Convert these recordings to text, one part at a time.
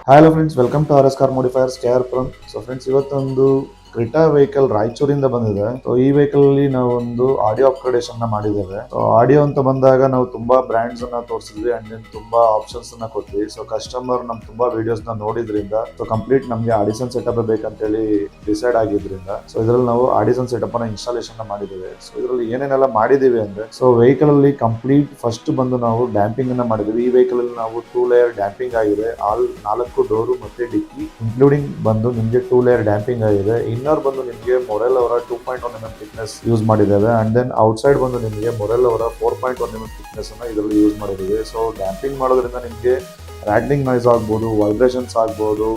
Hello friends, welcome to R S car modifiers K R Puram. So friends, ಇವತ್ತೊಂದು Creta vehicle ರಾಯಚೂರಿಂದ ಬಂದಿದೆ. So ಈ vehicle ಅಲ್ಲಿ ನಾವು ಒಂದು ಆಡಿಯೋ ಅಪ್ಗ್ರೇಡೇಷನ್ ನ ಮಾಡಿದ್ದೇವೆ. ಸೊ ಆಡಿಯೋ ಅಂತ ಬಂದಾಗ ನಾವು ತುಂಬಾ ಬ್ರಾಂಡ್ಸ್ ಅನ್ನ ತೋರಿಸಿದ್ವಿ ಅಂಡ್ ದೆನ್ ತುಂಬಾ ಆಪ್ಷನ್ಸ್ ಅನ್ನ ಕೊಟ್ವಿ. ಸೊ ಕಸ್ಟಮರ್ ನಮ್ ತುಂಬಾ ವಿಡಿಯೋಸ್ ನ ನೋಡಿದ್ರಿಂದ ಸೊ ಕಂಪ್ಲೀಟ್ ನಮಗೆ ಆಡಿಸನ್ ಸೆಟಪ್ ಬೇಕಂತ ಹೇಳಿ ಡಿಸೈಡ್ ಆಗಿದ್ರಿಂದ ಸೊ ಇದರಲ್ಲಿ ನಾವು ಆಡಿಸನ್ ಸೆಟಪ್ ಅನ್ನ ಇನ್ಸ್ಟಾಲೇಷನ್ ಮಾಡಿದ್ದೇವೆ. ಸೊ ಇದರಲ್ಲಿ ಏನೇನೆಲ್ಲ ಮಾಡಿದೀವಿ ಅಂದ್ರೆ, ಸೊ ವೆಹಿಕಲ್ ಅಲ್ಲಿ ಕಂಪ್ಲೀಟ್ ಫಸ್ಟ್ ಬಂದು ನಾವು ಡ್ಯಾಂಪಿಂಗ್ ಅನ್ನ ಮಾಡಿದ್ವಿ. ಈ ವೆಹಿಕಲ್ ಅಲ್ಲಿ ನಾವು 2 ಲೇಯರ್ ಡ್ಯಾಂಪಿಂಗ್ ಆಗಿದೆ. ಆಲ್ 4 ಡೋರು ಮತ್ತೆ ಡಿಕ್ಕಿ ಇನ್ಕ್ಲೂಡಿಂಗ್ ಬಂದು ನಿಮಗೆ 2 ಲೇಯರ್ ಡ್ಯಾಂಪಿಂಗ್ ಆಗಿದೆ. ಇನ್ನರ್ ಬಂದು ನಿಮಗೆ ಮೊರೆಲ್ ಅವರ 2.1 mm ಥಿಕ್ನೆಸ್ ಯೂಸ್ ಮಾಡಿದ್ದೇವೆ ಅಂಡ್ ದೆನ್ ಔಟ್ಸೈಡ್ ಬಂದು ನಿಮಗೆ ಮೊರೆಲ್ ಅವರ 4.1 mm ಥಿಕ್ನೆಸ್ ಅನ್ನ ಇದರಲ್ಲಿ ಯೂಸ್ ಮಾಡಿದ್ದೀವಿ. ಸೊ ಡ್ಯಾಂಪಿಂಗ್ ಮಾಡೋದ್ರಿಂದ ನಿಮಗೆ ರಾಟ್ಲಿಂಗ್ ನಾಯ್ಸ್ ಆಗ್ಬೋದು, ವೈಬ್ರೇಷನ್ಸ್ ಆಗ್ಬೋದು,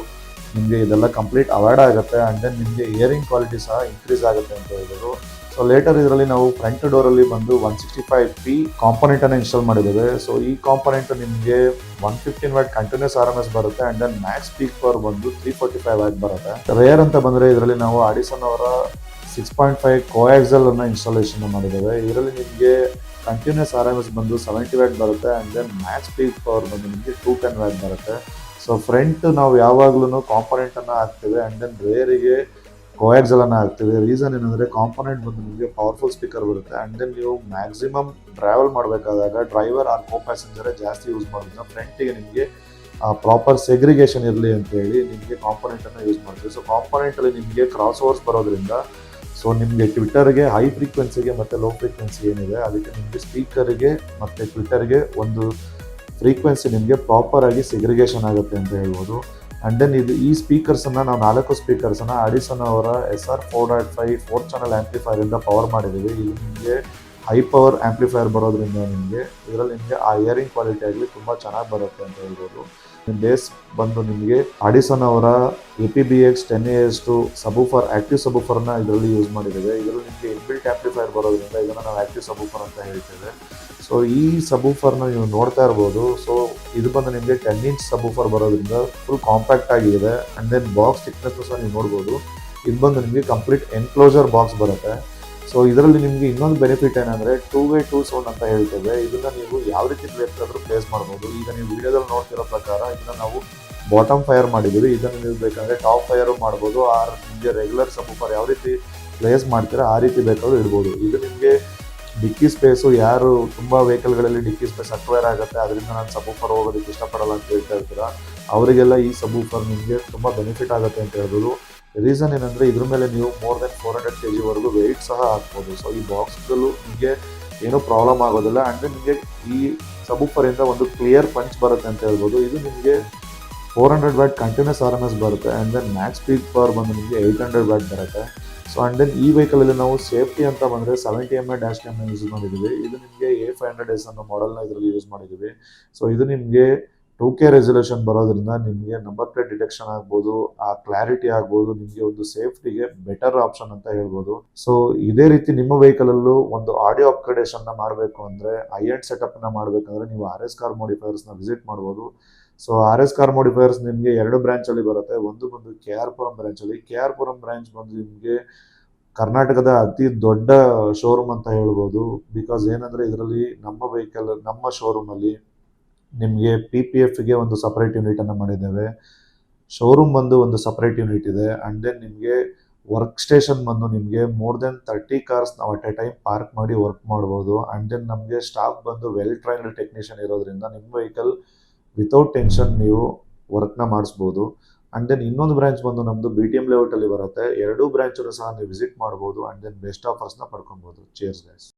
ನಿಮಗೆ ಇದೆಲ್ಲ ಕಂಪ್ಲೀಟ್ ಅವಾಯ್ಡ್ ಆಗುತ್ತೆ ಅಂಡ್ ದೆನ್ ನಿಮಗೆ ಇಯರಿಂಗ್ ಕ್ವಾಲಿಟಿ ಸಹ ಇನ್ಕ್ರೀಸ್ ಆಗುತ್ತೆ ಅಂತ ಹೇಳ್ಬೋದು. ಸೊ ಲೇಟರ್ ಇದರಲ್ಲಿ ನಾವು ಫ್ರಂಟ್ ಡೋರ್ ಅಲ್ಲಿ ಬಂದು 165P ಕಾಂಪೋನೆಂಟ್ ಅನ್ನು ಇನ್ಸ್ಟಾಲ್ ಮಾಡಿದ್ದೇವೆ. ಸೊ ಈ ಕಾಂಪೋನೆಂಟ್ ನಿಮಗೆ 115 ವ್ಯಾಟ್ ಕಂಟಿನ್ಯೂಸ್ RMS ಬರುತ್ತೆ and then max peak power ಬಂದು 345 ವ್ಯಾಟ್ ಬರುತ್ತೆ. ರೇರ್ ಅಂತ ಬಂದ್ರೆ ಇದರಲ್ಲಿ ನಾವು ಆಡಿಸನ್ ಅವರ 6.5 ಕೋಆಕ್ಸಲ್ ಅನ್ನ ಇನ್ಸ್ಟಾಲೇಷನ್ ಮಾಡಿದ್ದೇವೆ. ಇದರಲ್ಲಿ ನಿಮಗೆ ಕಂಟಿನ್ಯೂಸ್ RMS ಬಂದು 70 ವ್ಯಾಟ್ ಬರುತ್ತೆ and then max peak power ಬಂದು ನಿಮಗೆ 210 ವ್ಯಾಟ್ ಬರುತ್ತೆ. ಸೊ ಫ್ರಂಟ್ ನಾವು ಯಾವಾಗ್ಲೂ ಕಾಂಪೋನೆಂಟ್ ಅನ್ನ ಹಾಕ್ತೇವೆ ಅಂಡ್ ದೆನ್ ರೇರಿಗೆ ಕೋಆಕ್ಸಲ್ ಅನ್ನ ಹಾಕ್ತೀವಿ. ರೀಸನ್ ಏನಂದ್ರೆ ಕಾಂಪೋನೆಂಟ್ ಬಂದು ನಿಮಗೆ ಪವರ್ಫುಲ್ ಸ್ಪೀಕರ್ ಬರುತ್ತೆ ಅಂಡ್ ದೆನ್ ನೀವು ಮ್ಯಾಕ್ಸಿಮಮ್ ಟ್ರಾವೆಲ್ ಮಾಡಬೇಕಾದಾಗ ಡ್ರೈವರ್ ಆರ್ ಕೋ ಪ್ಯಾಸೆಂಜರ್ ಜಾಸ್ತಿ ಯೂಸ್ ಮಾಡೋದ್ರಿಂದ ಫ್ರಂಟಿಗೆ ನಿಮಗೆ ಪ್ರಾಪರ್ ಸೆಗ್ರಿಗೇಷನ್ ಇರಲಿ ಅಂತ ಹೇಳಿ ನಿಮಗೆ ಕಾಂಪೋನೆಂಟ್ ಅನ್ನ ಯೂಸ್ ಮಾಡ್ತೀವಿ. ಸೊ ಕಾಂಪೋನೆಂಟ್ ಅಲ್ಲಿ ನಿಮಗೆ ಕ್ರಾಸ್ ಓವರ್ಸ್ ಬರೋದ್ರಿಂದ ಸೊ ನಿಮಗೆ ಟ್ವಿಟರ್ಗೆ ಹೈ ಫ್ರೀಕ್ವೆನ್ಸಿಗೆ ಮತ್ತೆ ಲೋ ಫ್ರೀಕ್ವೆನ್ಸಿ ಏನಿದೆ ಅದಕ್ಕೆ ನಿಮಗೆ ಸ್ಪೀಕರ್ಗೆ ಮತ್ತೆ ಟ್ವಿಟರ್ಗೆ ಒಂದು ಫ್ರೀಕ್ವೆನ್ಸಿ ನಿಮಗೆ ಪ್ರಾಪರ್ ಆಗಿ ಸೆಗ್ರಿಗೇಷನ್ ಆಗುತ್ತೆ ಅಂತ ಹೇಳ್ಬೋದು. ಅಂಡ್ ದೆನ್ ಈ ಸ್ಪೀಕರ್ಸ್ ಅನ್ನ ನಾವು 4 ಸ್ಪೀಕರ್ಸ್ ಅನ್ನ ಆಡಿಸನ್ ಅವರ SR4.5 4 ಚಾನಲ್ ಆಂಪ್ಲಿಫೈರ್ ಇಂದ ಪವರ್ ಮಾಡಿದ್ದೀವಿ. ಇದು ನಿಮಗೆ ಹೈ ಪವರ್ ಆಂಪ್ಲಿಫೈರ್ ಬರೋದ್ರಿಂದ ನಿಮಗೆ ಇದರಲ್ಲಿ ನಿಮಗೆ ಆ ಇಯರಿಂಗ್ ಕ್ವಾಲಿಟಿ ಆಗಲಿ ತುಂಬಾ ಚೆನ್ನಾಗಿ ಬರುತ್ತೆ ಅಂತ ಹೇಳ್ಬೋದು. ಬೇಸ್ ಬಂದು ನಿಮಗೆ ಆಡಿಸನ್ ಅವರ APBX 10AS2 ಸಬೂಫರ್ ಆಕ್ಟಿವ್ ಸಬೂಫರ್ ನ ಇದರಲ್ಲಿ ಯೂಸ್ ಮಾಡಿದ್ದೇವೆ. ಇದರಲ್ಲಿ ನಿಮಗೆ ಇನ್ಬಿಲ್ಟ್ ಆಂಪ್ಲಿಫೈರ್ ಬರೋದ್ರಿಂದ ಇದನ್ನ ನಾವು ಆಕ್ಟಿವ್ ಸಬೂಫರ್ ಅಂತ ಹೇಳ್ತೇವೆ. ಸೊ ಈ ಸಬೂಫರ್ನ ನೀವು ನೋಡ್ತಾ ಇರ್ಬೋದು. ಸೊ ಇದು ಬಂದು ನಿಮಗೆ 10 ಇಂಚ್ ಸಬೂಫರ್ ಬರೋದ್ರಿಂದ ಫುಲ್ ಕಾಂಪ್ಯಾಕ್ಟ್ ಆಗಿದೆ ಅಂಡ್ ದೆನ್ ಬಾಕ್ಸ್ ಥಿಕ್ನೆಸ್ ಸಹ ನೀವು ನೋಡ್ಬೋದು. ಇದು ಬಂದು ನಿಮಗೆ ಕಂಪ್ಲೀಟ್ ಎನ್ಕ್ಲೋಜರ್ ಬಾಕ್ಸ್ ಬರುತ್ತೆ. ಸೊ ಇದರಲ್ಲಿ ನಿಮಗೆ ಇನ್ನೊಂದು ಬೆನಿಫಿಟ್ ಏನಂದ್ರೆ 2-way 2 ಸೌಂಡ್ ಅಂತ ಹೇಳ್ತೇವೆ. ಇದನ್ನ ನೀವು ಯಾವ ರೀತಿ ಬೇಕಾದ್ರೂ ಪ್ಲೇಸ್ ಮಾಡ್ಬೋದು. ಈಗ ನೀವು ವಿಡಿಯೋದಲ್ಲಿ ನೋಡ್ತಿರೋ ಪ್ರಕಾರ ಇದನ್ನ ನಾವು ಬಾಟಮ್ ಫೈರ್ ಮಾಡಿದ್ದೀವಿ. ಇದನ್ನು ನೀವು ಬೇಕಂದ್ರೆ ಟಾಪ್ ಫೈರ್ ಮಾಡ್ಬೋದು. ಆರ್ ನಿಮಗೆ ರೆಗ್ಯುಲರ್ ಸಬೂಫರ್ ಯಾವ ರೀತಿ ಪ್ಲೇಸ್ ಮಾಡ್ತೀರಾ ಆ ರೀತಿ ಬೇಕಾದ್ರೂ ಇಡ್ಬೋದು. ಇದು ನಿಮಗೆ ಡಿಕ್ಕಿ ಸ್ಪೇಸು ಯಾರು ತುಂಬ ವೆಹಿಕಲ್ಗಳಲ್ಲಿ ಡಿಕ್ಕಿ ಸ್ಪೇಸ್ ಅಕ್ವೈರ್ ಆಗುತ್ತೆ, ಅದರಿಂದ ನಾನು ಸಬೂಫರ್ ಹೋಗೋದಕ್ಕೆ ಇಷ್ಟಪಡಲ್ಲ ಅಂತ ಹೇಳ್ತಾ ಇರ್ತೀರಾ, ಅವರಿಗೆಲ್ಲ ಈ ಸಬೂಫರ್ ನಿಮಗೆ ತುಂಬ ಬೆನಿಫಿಟ್ ಆಗುತ್ತೆ ಅಂತ ಹೇಳ್ಬೋದು. ರೀಸನ್ ಏನಂದರೆ ಇದ್ರ ಮೇಲೆ ನೀವು ಮೋರ್ ದೆನ್ 400 kg ವರೆಗೂ ವೆಯ್ಟ್ ಸಹ ಹಾಕ್ಬೋದು. ಸೊ ಈ ಬಾಕ್ಸ್ಗಳು ನಿಮಗೆ ಏನೂ ಪ್ರಾಬ್ಲಮ್ ಆಗೋದಿಲ್ಲ ಆ್ಯಂಡ್ ನಿಮಗೆ ಈ ಸಬೂಫರಿಂದ ಒಂದು ಕ್ಲಿಯರ್ ಪಂಚ್ ಬರುತ್ತೆ ಅಂತ ಹೇಳ್ಬೋದು. ಇದು ನಿಮಗೆ 400 ವ್ಯಾಟ್ ಕಂಟಿನ್ಯೂಸ್ RMS ಬರುತ್ತೆ and then max peak power ಬಂದು ನಿಮಗೆ 800 ವ್ಯಾಟ್ ಬರುತ್ತೆ. ಸೊ ಆ್ಯಂಡ್ ದೆನ್ ಈ ವೆಹಿಕಲಲ್ಲಿ ನಾವು ಸೇಫ್ಟಿ ಅಂತ ಬಂದರೆ 70 mm ಡ್ಯಾಶ್ ಕ್ಯಾಮ್ನ ಯೂಸ್ ಮಾಡಿದ್ದೀವಿ. ಇದು ನಿಮಗೆ A500S ಅನ್ನೋ ಮಾಡೆಲ್ನ ಇದರಲ್ಲಿ ಯೂಸ್ ಮಾಡಿದ್ದೀವಿ. ಸೊ ಇದು ನಿಮಗೆ 2K ರೆಸಲ್ಯೂಷನ್ ಬರೋದ್ರಿಂದ ನಿಮಗೆ ನಂಬರ್ ಪ್ಲೇಟ್ ಡಿಟೆಕ್ಷನ್ ಆಗ್ಬೋದು, ಆ ಕ್ಲಾರಿಟಿ ಆಗ್ಬೋದು, ನಿಮಗೆ ಒಂದು ಸೇಫ್ಟಿಗೆ ಬೆಟರ್ ಆಪ್ಷನ್ ಅಂತ ಹೇಳ್ಬೋದು. ಸೊ ಇದೇ ರೀತಿ ನಿಮ್ಮ ವೆಹಿಕಲಲ್ಲೂ ಒಂದು ಆಡಿಯೋ ಅಪ್ಗ್ರೇಡೇಷನ್ನ ಮಾಡಬೇಕು ಅಂದರೆ, ಐ ಎಂಡ್ ಸೆಟಪ್ನ ಮಾಡಬೇಕಂದ್ರೆ ನೀವು RS ಕಾರ್ ಮಾಡಿಫೈರ್ಸ್ನ ವಿಸಿಟ್ ಮಾಡ್ಬೋದು. ಸೊ RS ಕಾರ್ ಮಾಡಿಫೈರ್ಸ್ ನಿಮಗೆ 2 ಬ್ರಾಂಚಲ್ಲಿ ಬರುತ್ತೆ. ಒಂದು ಬಂದು KR ಪುರಂ ಬ್ರಾಂಚಲ್ಲಿ. KR ಪುರಂ ಬ್ರಾಂಚ್ ಬಂದು ನಿಮಗೆ ಕರ್ನಾಟಕದ ಅತಿ ದೊಡ್ಡ ಶೋರೂಮ್ ಅಂತ ಹೇಳ್ಬೋದು. ಬಿಕಾಸ್ ಏನಂದರೆ ಇದರಲ್ಲಿ ನಮ್ಮ ವೆಹಿಕಲ್ ನಮ್ಮ ಶೋರೂಮಲ್ಲಿ ನಿಮಗೆ PPFಗೆ ಒಂದು ಸಪ್ರೇಟ್ ಯೂನಿಟನ್ನು ಮಾಡಿದ್ದೇವೆ. ಶೋರೂಮ್ ಬಂದು ಒಂದು ಸಪ್ರೇಟ್ ಯೂನಿಟ್ ಇದೆ ಆ್ಯಂಡ್ ದೆನ್ ನಿಮಗೆ ವರ್ಕ್ ಸ್ಟೇಷನ್ ಬಂದು ನಿಮಗೆ ಮೋರ್ ದೆನ್ 30 ಕಾರ್ಸ್ ನಾವು ಅಟ್ ಎ ಟೈಮ್ ಪಾರ್ಕ್ ಮಾಡಿ ವರ್ಕ್ ಮಾಡ್ಬೋದು. ಆ್ಯಂಡ್ ದೆನ್ ನಮಗೆ ಸ್ಟಾಫ್ ಬಂದು ವೆಲ್ ಟ್ರೈನ್ಡ್ ಟೆಕ್ನಿಷಿಯನ್ ಇರೋದ್ರಿಂದ ನಿಮ್ಮ ವೆಹಿಕಲ್ ವಿತೌಟ್ ಟೆನ್ಷನ್ ನೀವು ವರ್ಕ್ನ ಮಾಡಿಸ್ಬೋದು. ಆ್ಯಂಡ್ ದೆನ್ ಇನ್ನೊಂದು ಬ್ರಾಂಚ್ ಬಂದು ನಮ್ಮದು BTM ಲೇಔಟಲ್ಲಿ ಬರುತ್ತೆ. 2 ಬ್ರಾಂಚನ್ನು ಸಹ ನೀವು ವಿಸಿಟ್ ಮಾಡ್ಬೋದು ಆ್ಯಂಡ್ ದೆನ್ ಬೆಸ್ಟ್ ಆಫರ್ಸ್ನ ಪಡ್ಕೊಬೋದು. Cheers guys.